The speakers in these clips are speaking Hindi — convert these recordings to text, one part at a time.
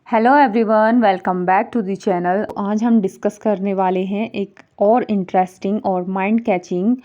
Hello everyone, welcome back to the channel. आज हम डिस्कस करने वाले हैं एक और इंटरेस्टिंग और माइंड कैचिंग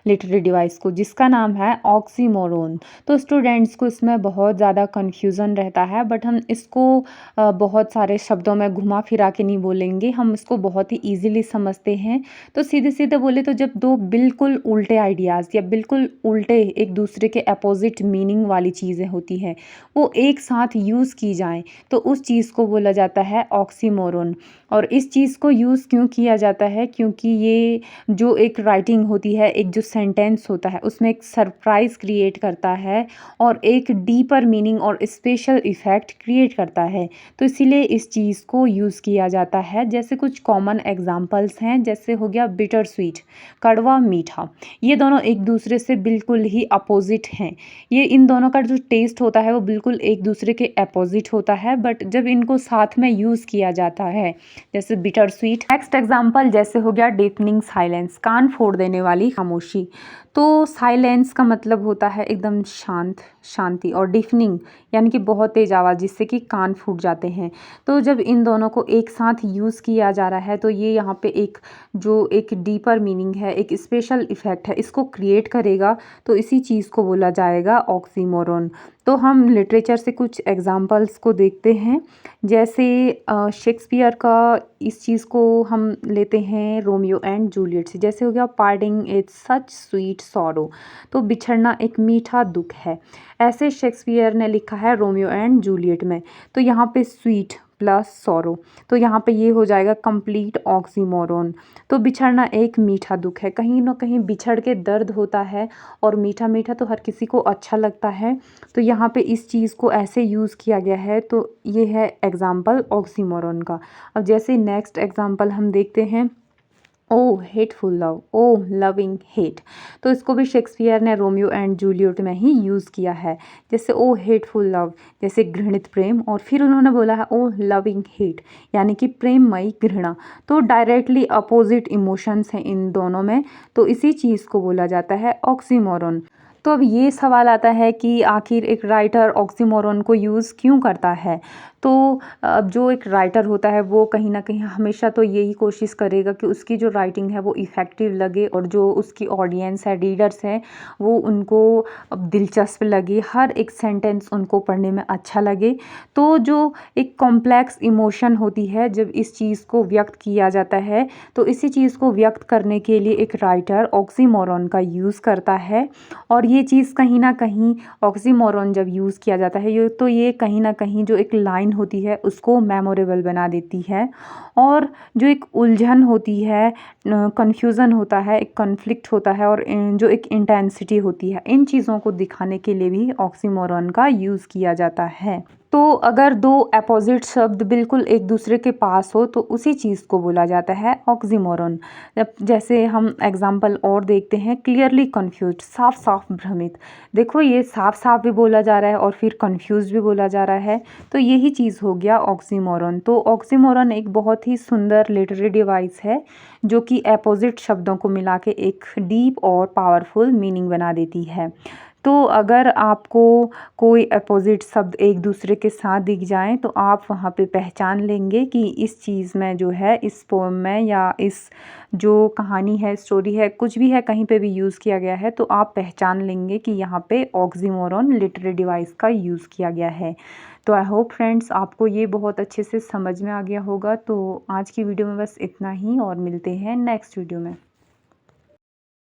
लिटरेरी डिवाइस को, जिसका नाम है ऑक्सीमोरोन। तो स्टूडेंट्स को इसमें बहुत ज़्यादा कन्फ्यूज़न रहता है, बट हम इसको बहुत सारे शब्दों में घुमा फिरा के नहीं बोलेंगे, हम इसको बहुत ही ईजिली समझते हैं। तो सीधे सीधे बोले तो जब दो बिल्कुल उल्टे आइडियाज़ या बिल्कुल उल्टे एक दूसरे के अपोजिट मीनिंग वाली चीज़ें होती हैं, वो एक साथ यूज़ की जाएँ तो उस चीज़ को बोला जाता है ऑक्सीमोरोन। और इस चीज़ को यूज़ क्यों किया जाता है? क्योंकि ये जो एक राइटिंग होती है, एक जो सेंटेंस होता है, उसमें एक सरप्राइज़ क्रिएट करता है और एक डीपर मीनिंग और स्पेशल इफ़ेक्ट क्रिएट करता है। तो इसीलिए इस चीज़ को यूज़ किया जाता है। जैसे कुछ कॉमन एग्जांपल्स हैं, जैसे हो गया बिटर स्वीट, कड़वा मीठा। ये दोनों एक दूसरे से बिल्कुल ही अपोजिट हैं। ये इन दोनों का जो टेस्ट होता है वो बिल्कुल एक दूसरे के अपोजिट होता है, बट जब इनको साथ में यूज़ किया जाता है, जैसे बिटर स्वीट। नेक्स्ट एग्जांपल जैसे हो गया डीपनिंग साइलेंस, कान फोड़ देने वाली खामोशी। तो साइलेंस का मतलब होता है एकदम शांत, शांति, और डीफनिंग यानी कि बहुत तेज आवाज़ जिससे कि कान फूट जाते हैं। तो जब इन दोनों को एक साथ यूज़ किया जा रहा है तो ये यहाँ पे एक डीपर मीनिंग है, एक स्पेशल इफ़ेक्ट है, इसको क्रिएट करेगा। तो इसी चीज़ को बोला जाएगा ऑक्सीमोरोन। तो हम लिटरेचर से कुछ एग्जांपल्स को देखते हैं। जैसे शेक्सपियर का इस चीज़ को हम लेते हैं रोमियो एंड जूलियट से। जैसे हो गया parting is such sweet sorrow, तो बिछड़ना एक मीठा दुख है। ऐसे शेक्सपियर ने लिखा है रोमियो एंड जूलियट में। तो यहाँ पे स्वीट प्लस सॉरो, तो यहाँ पे ये हो जाएगा कंप्लीट ऑक्सीमोरोन। तो बिछड़ना एक मीठा दुख है, कहीं ना कहीं बिछड़ के दर्द होता है, और मीठा मीठा तो हर किसी को अच्छा लगता है। तो यहाँ पे इस चीज़ को ऐसे यूज़ किया गया है। तो ये है एग्जाम्पल ऑक्सीमोरोन का। अब जैसे नेक्स्ट एग्जाम्पल हम देखते हैं, ओ हेटफुल लव, ओ लविंग हेट। तो इसको भी शेक्सपियर ने रोमियो एंड जूलियट में ही यूज़ किया है। जैसे ओ हेटफुल लव, जैसे घृणित प्रेम, और फिर उन्होंने बोला है ओ लविंग हेट, यानी कि प्रेममयी घृणा। तो डायरेक्टली अपोजिट इमोशंस हैं इन दोनों में। तो इसी चीज़ को बोला जाता है ऑक्सीमोरोन। तो अब ये सवाल आता है कि आखिर एक राइटर ऑक्सीमोरोन को यूज़ क्यों करता है? तो अब जो एक राइटर होता है वो कहीं ना कहीं हमेशा तो यही कोशिश करेगा कि उसकी जो राइटिंग है वो इफ़ेक्टिव लगे, और जो उसकी ऑडियंस है, रीडर्स हैं, वो उनको अब दिलचस्प लगे, हर एक सेंटेंस उनको पढ़ने में अच्छा लगे। तो जो एक कॉम्प्लेक्स इमोशन होती है, जब इस चीज़ को व्यक्त किया जाता है, तो इसी चीज़ को व्यक्त करने के लिए एक राइटर ऑक्सीमोरोन का यूज़ करता है। और ये चीज़ कहीं ना कहीं ऑक्सीमोरोन जब यूज़ किया जाता है ये कहीं ना कहीं जो एक लाइन होती है उसको मेमोरेबल बना देती है। और जो एक उलझन होती है, कन्फ्यूज़न होता है, एक कॉन्फ्लिक्ट होता है, और जो एक इंटेंसिटी होती है, इन चीज़ों को दिखाने के लिए भी ऑक्सीमोरोन का यूज़ किया जाता है। तो अगर दो अपोजिट शब्द बिल्कुल एक दूसरे के पास हो तो उसी चीज़ को बोला जाता है ऑक्सीमोरोन। जैसे हम एग्जांपल और देखते हैं, क्लियरली कन्फ्यूज्ड, साफ साफ भ्रमित। देखो ये साफ साफ भी बोला जा रहा है और फिर कन्फ्यूज भी बोला जा रहा है। तो यही चीज़ हो गया ऑक्सीमोरोन। तो ऑक्सीमोरोन एक बहुत ही सुंदर लिटरेरी डिवाइस है जो कि अपोजिट शब्दों को मिला के एक डीप और पावरफुल मीनिंग बना देती है। तो अगर आपको कोई अपोजिट शब्द एक दूसरे के साथ दिख जाएं तो आप वहाँ पे पहचान लेंगे कि इस चीज़ में जो है, इस पोएम में या इस जो कहानी है, स्टोरी है, कुछ भी है, कहीं पे भी यूज़ किया गया है, तो आप पहचान लेंगे कि यहाँ पे ऑक्सीमोरोन लिटरेरी डिवाइस का यूज़ किया गया है। तो आई होप फ्रेंड्स आपको ये बहुत अच्छे से समझ में आ गया होगा। तो आज की वीडियो में बस इतना ही, और मिलते हैं नेक्स्ट वीडियो में।